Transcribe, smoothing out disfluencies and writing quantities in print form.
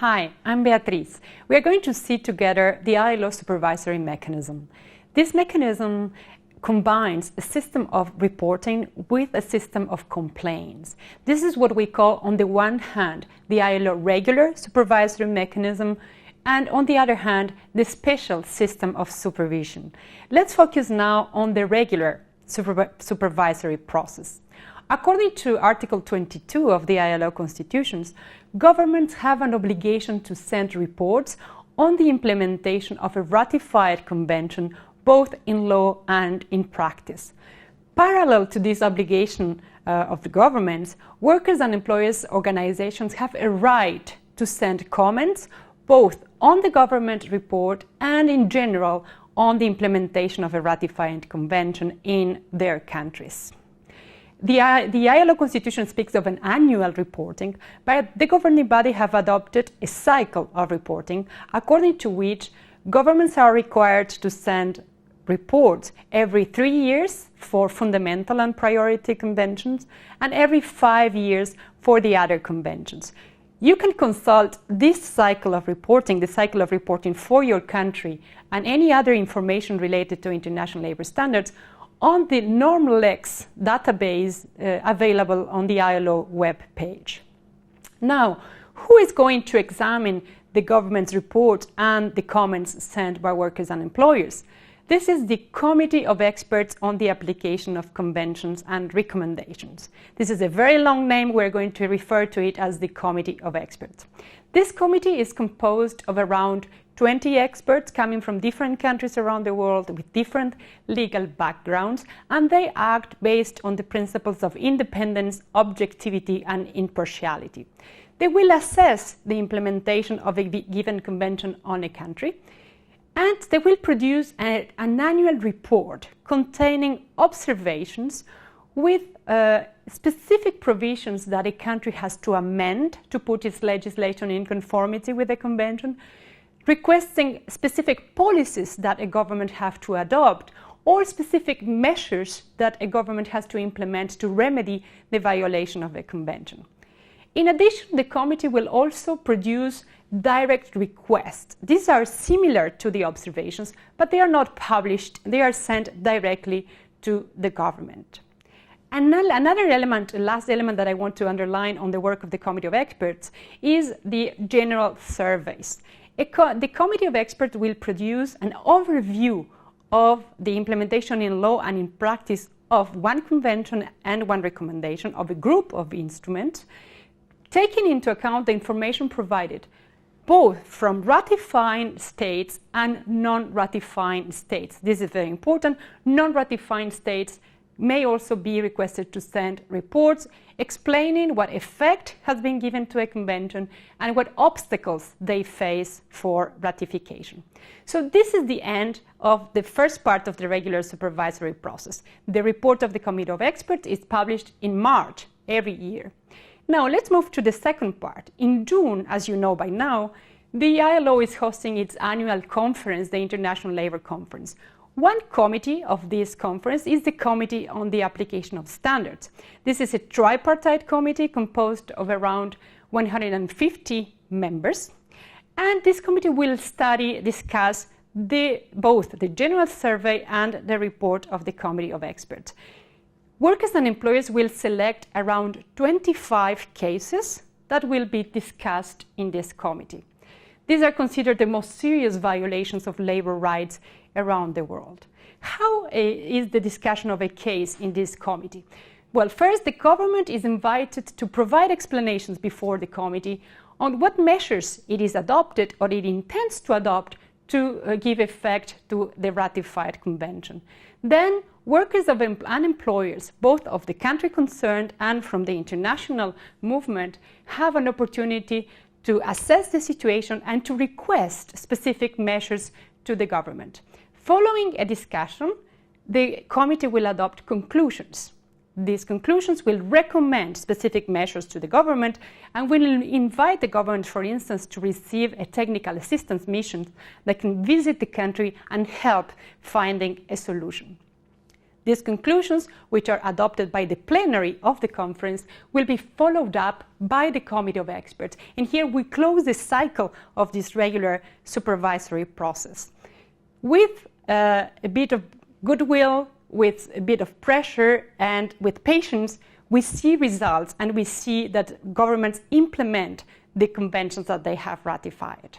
Hi, I'm Beatriz. We are going to see together the ILO supervisory mechanism. This mechanism combines a system of reporting with a system of complaints. This is what we call, on the one hand, the ILO regular supervisory mechanism, and on the other hand, the special system of supervision. Let's focus now on the regular supervisory process. According to Article 22 of the ILO constitutions, governments have an obligation to send reports on the implementation of a ratified convention, both in law and in practice. Parallel to this obligation of the governments, workers and employers organizations have a right to send comments both on the government report and in general on the implementation of a ratified convention in their countries. The ILO constitution speaks of an annual reporting, but the governing body have adopted a cycle of reporting, according to which governments are required to send reports every 3 years for fundamental and priority conventions and every 5 years for the other conventions. You can consult this cycle of reporting, the cycle of reporting for your country, and any other information related to international labor standards on the NormLex database available on the ILO web page. Now, who is going to examine the government's report and the comments sent by workers and employers? This is the Committee of Experts on the Application of Conventions and Recommendations. This is a very long name. We're going to refer to it as the Committee of Experts. This committee is composed of around 20 experts coming from different countries around the world with different legal backgrounds, and they act based on the principles of independence, objectivity, and impartiality. They will assess the implementation of a given convention on a country, and they will produce an annual report containing observations with specific provisions that a country has to amend to put its legislation in conformity with the convention, requesting specific policies that a government have to adopt, or specific measures that a government has to implement to remedy the violation of the convention. In addition, the committee will also produce direct requests. These are similar to the observations, but they are not published. They are sent directly to the government. Another element, the last element that I want to underline on the work of the Committee of Experts is the general surveys. The Committee of Experts will produce an overview of the implementation in law and in practice of one convention and one recommendation of a group of instruments, taking into account the information provided both from ratifying states and non-ratifying states. This is very important. Non-ratifying states may also be requested to send reports explaining what effect has been given to a convention and what obstacles they face for ratification. So this is the end of the first part of the regular supervisory process. The report of the Committee of Experts is published in March every year. Now let's move to the second part. In June, as you know by now, the ILO is hosting its annual conference, the International Labour Conference. One committee of this conference is the Committee on the Application of Standards. This is a tripartite committee composed of around 150 members. And this committee will discuss both the general survey and the report of the Committee of Experts. Workers and employers will select around 25 cases that will be discussed in this committee. These are considered the most serious violations of labor rights around the world. How is the discussion of a case in this committee? Well, first, the government is invited to provide explanations before the committee on what measures it is adopted or it intends to adopt to give effect to the ratified convention. Then, workers and employers, both of the country concerned and from the international movement, have an opportunity to assess the situation and to request specific measures to the government. Following a discussion, the committee will adopt conclusions. These conclusions will recommend specific measures to the government and will invite the government, for instance, to receive a technical assistance mission that can visit the country and help finding a solution. These conclusions, which are adopted by the plenary of the conference, will be followed up by the committee of experts. And here we close the cycle of this regular supervisory process. With a bit of goodwill, with a bit of pressure, and with patience, we see results, and we see that governments implement the conventions that they have ratified.